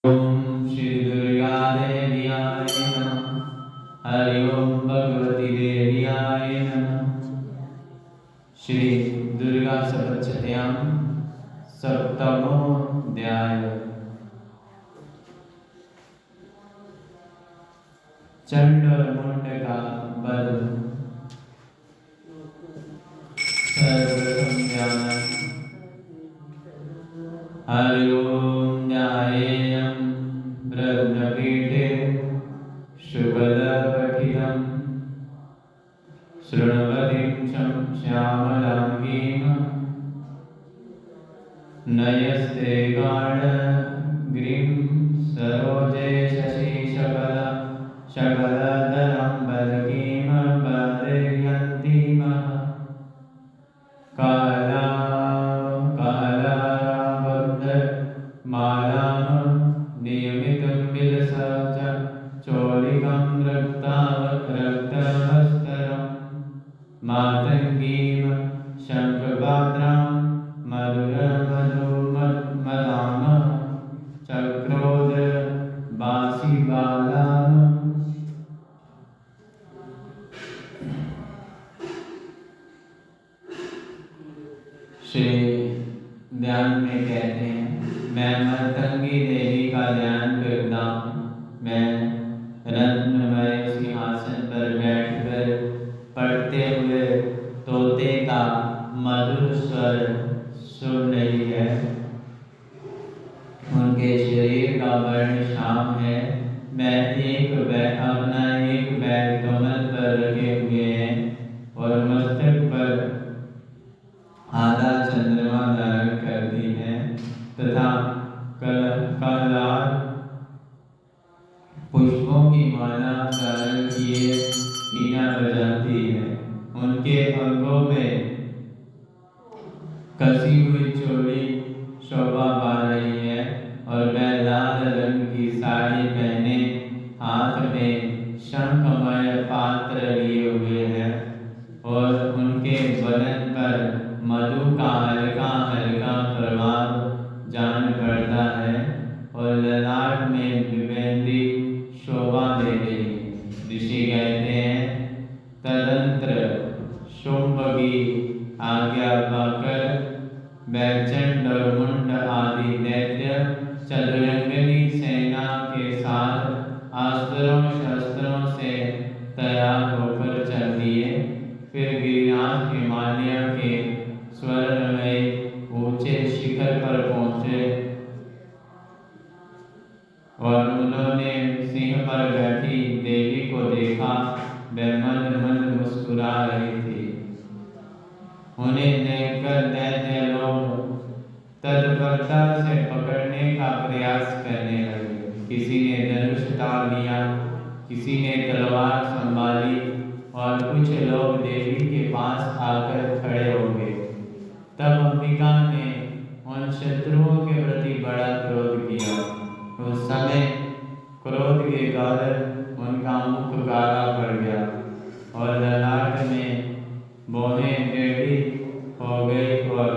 ओम श्री दुर्गा देव्याय नमः। हरि ओम भगवती देव्याय नमः। श्री दुर्गा सप्तशत्याम सप्तमोऽध्याय। चंड और मुंड का वध। सर्वप्रथम ध्यान। हरि ओम ध्यायेयं ब्रह्मपीठे शुक्लपठितं शृण्वतीं श्यामलाङ्गीं नयस्ते गाढग्रीं सरोजे शशिशकला शकलदलं बलकीं बलयन्तीमः मालां नियमितं विलसा च चोलिकं रक्तवस्त्रं मातङ्गीं शङ्खपात्रां मधुरमधुमदां चक्रोद बासीबालां। श्री ध्यान में कहते हैं, मैं मातंगी देवी का ध्यान करता हूँ। मैं रत्नमय सिंहासन पर बैठकर पढ़ते हुए तोते का मधुर स्वर सुन रही है। उनके शरीर का वर्ण श्याम है। मैं अपना एक पैर कमल पर रखे हुए हैं और मस्तक पर आधा चंद्रमा धारण करती है तथा कलरदार पुष्पों की माला धारण किए वीणा बजाती है। उनके अंगों में कसी हुई चोली शोभा पा रही है और वह लाल रंग की साड़ी पहने हाथ में शंखमय पात्र लिए हुए है और उनके बदन पर मधु का हल्का हल्का प्रभाव जान पड़ता है और ललाट में विवेंदी शोभा दे रही है। ऋषि कहते हैं, तदंतर शुंभ की आज्ञा पाकर बैचंड और मुंड आदि दैत्य चतुरंगनी सेना के साथ अस्त्रों शस्त्रों से तैयार होकर चल दिए। फिर गिरिराज हिमालय के स्वर्णमय ऊंचे शिखर पर पहुंचे और उन्होंने सिंह पर बैठी देवी को देखा। वह मंद मंद मुस्कुरा रही थी। उन्हें देखकर दैत्य लोग तत्परता से पकड़ने का प्रयास करने लगे। किसी ने धनुष उठा लिया, किसी ने तलवार संभाली और कुछ लोग देवी के पास आकर खड़े हो गए। तब अंबिका ने उन शत्रुओं के प्रति बड़ा क्रोध किया। उस समय क्रोध के कारण उनका मुख काला पड़ गया और ललाट में भौहें टेढ़ी हो गई और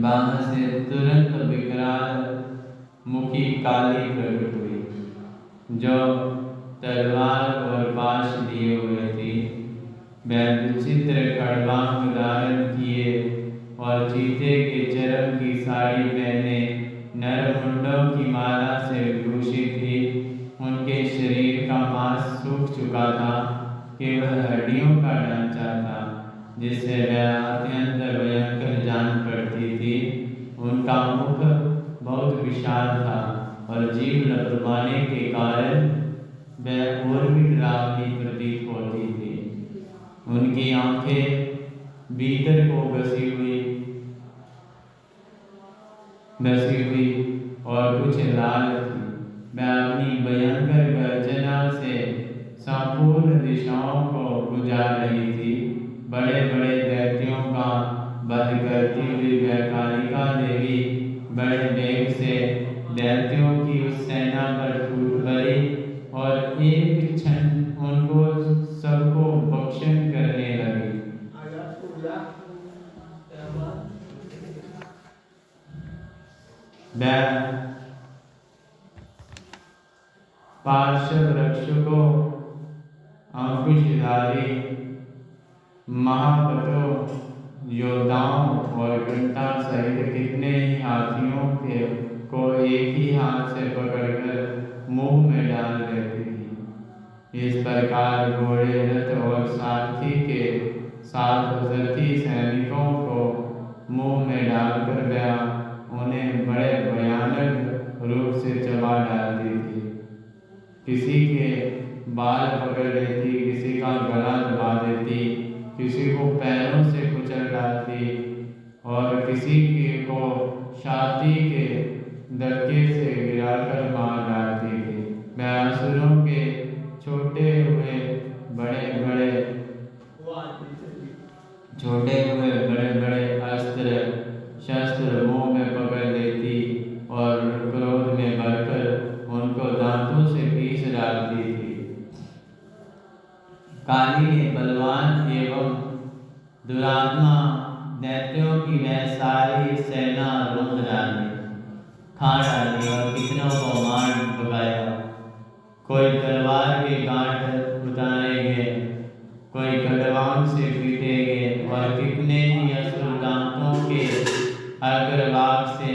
बाह से तुरंत विकराल मुखी काली प्रकट हुई, जो तलवार और पाश लिए हुए थी। वह विचित्र खड़बांग धारण किए और चीते के चरम की साड़ी पहने नर मुंडों की माला से विभूषित थी। उनके शरीर का मांस सूख चुका था, केवल हड्डियों का ढांचा था जिससे वह अत्यंत भयंकर जान पड़ती थी। उनका मुख बहुत विशाल था और जीभ लपलपाने के कारण वह और भी डरावनी प्रतीत होती थी। उनकी आंखें भीतर को घसी हुई और कुछ लाल थी। वह अपनी भयंकर गर्जना से संपूर्ण दिशाओं को गुंजा रही थी। बड़े बड़े दैत्यों का वध करती हुई वह कालिका देवी बड़े वेग से दैत्यों की उस सेना पर टूट पड़ी और एक क्षण उनको सबको भक्षण करने लगी। वह पार्श्व वृक्ष को अंकुशधारी महाबतों योद्धाओं और घंटा सहित कितने ही हाथियों को एक ही हाथ से पकड़कर मुंह में डाल देती थी। इस प्रकार घोड़े, रथ और सारथी के साथ उतरती सैनिकों को मुंह में डालकर वह उन्हें बड़े भयानक रूप से चबा डालती थी। किसी के बाल पकड़ लेती, किसी का गला दबा देती, किसी को पैरों से कुचल डालती और किसी को छाती के धक्के से गिराकर मार डालती थी। वह असुरों के छोटे हुए बड़े बड़े अस्त्र शस्त्र मुंह में पकड़ लेती और क्रोध में भरकर उनको दांतों से पीस डालती थी। काली ने बलवान एवं दुरात्मा दैत्यों की वह सारी सेना रोंद डाली, खा डाली और कितनों को मार भगाया। कोई तलवार के गांठ उतारे गए, कोई खड़वांग से पीटे गए और कितने ही असुर दांतों के अग्रभाग से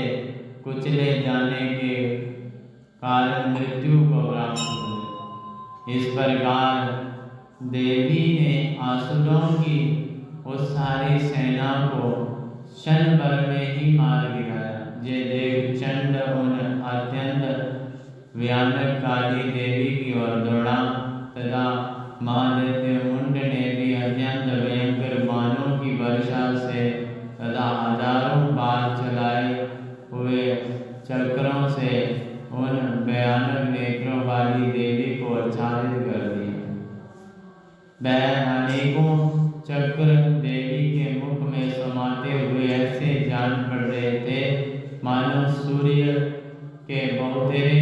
कुचले जाने के कारण मृत्यु को प्राप्त हुए। इस प्रकार देवी ने असुरों की उस सारी सेना को क्षण भर में ही मार गिराया। ये देव चंड उन अत्यंत भयानक काली देवी की ओर दौड़ा तथा महादैत्य मुंड ने भी अत्यंत भयंकर बाणों की वर्षा से तथा हजारों बार चलाए हुए चक्रों से उन भयानक नेत्रों वाली देवी को आच्छादित कर दिया। वह अनेकों चक्र देवी के मुख में समाते हुए ऐसे जान पड़ रहे थे मानो सूर्य के बहुतेरे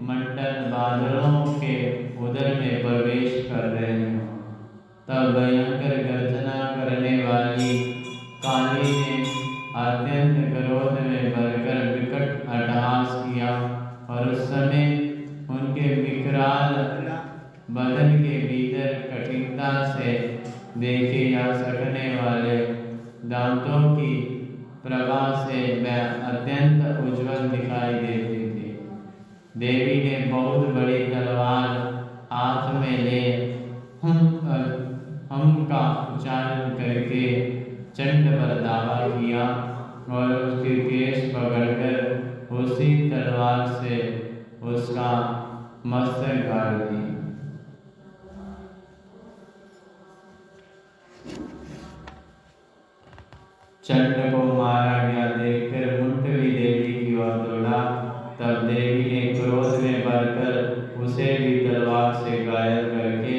मंडल बादलों के उदर में प्रवेश कर रहे हों। तब भयंकर गर्जना करने वाली काली ने अत्यंत क्रोध में भरकर विकट अट्टहास किया और उस समय उनके विकराल बदन के भीतर कठिनता से देखे जा सकने वाले दांतों की प्रभा से वह अत्यंत उज्जवल दिखाई देती थी। देवी ने बहुत बड़ी तलवार हाथ में ले हम का उच्चारण करके चंड पर दावा किया और उसके केश पकड़कर उसी तलवार से उसका मस्तक काट दिया। चंड को मारा गया देखकर मुंडवी देवी की ओर दौड़ा। तब देवी ने क्रोध में भरकर उसे भी तलवार से घायल करके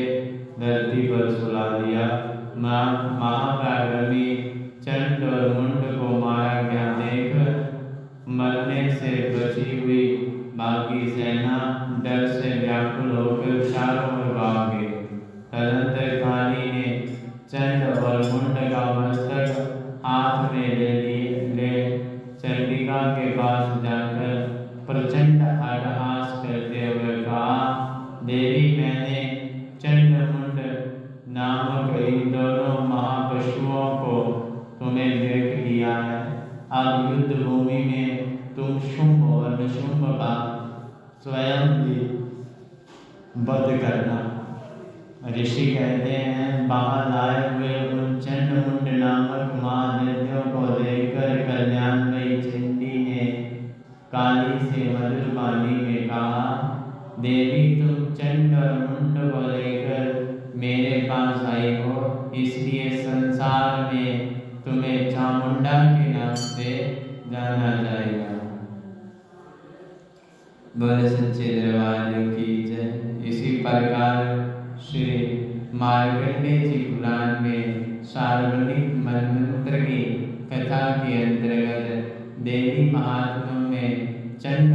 धरती पर सुला दिया। महापराक्रमी चंड और मुंड को मारा गया देख मरने से बची हुई बाकी सेना डर से व्याकुल होकर चारों ओर भाग गई। तदंतर काली ने चंड और मुंड का मस्तक हाथ में ले चंडिका के पास जाकर प्रचंड अट्टहास करते हुए कहा, देवी मैंने चंड मुंड नामक इन दोनों महापशुओं को तुम्हें भेंट किया है। अब युद्ध भूमि में तुम शुंभ और निशुंभ का स्वयं भी वध करना। ऋषि कहते हैं, बाहर लाए हुए उन चंड मुंड नामक महादैत्यों को देखकर कल्याणमयी चंडी ने काली से मधुर वाणी में कहा, देवी तुम चंड और मुंड को लेकर मेरे पास आई हो, इसलिए संसार में तुम्हें चामुंडा के नाम से जाना जाएगा। बोले सच्चे दरबार की जय। इसी प्रकार श्री मार्कंडेय जी पुराण में सार्वजनिक मंत्र की कथा के अंतर्गत देवी महात्म्य में चंड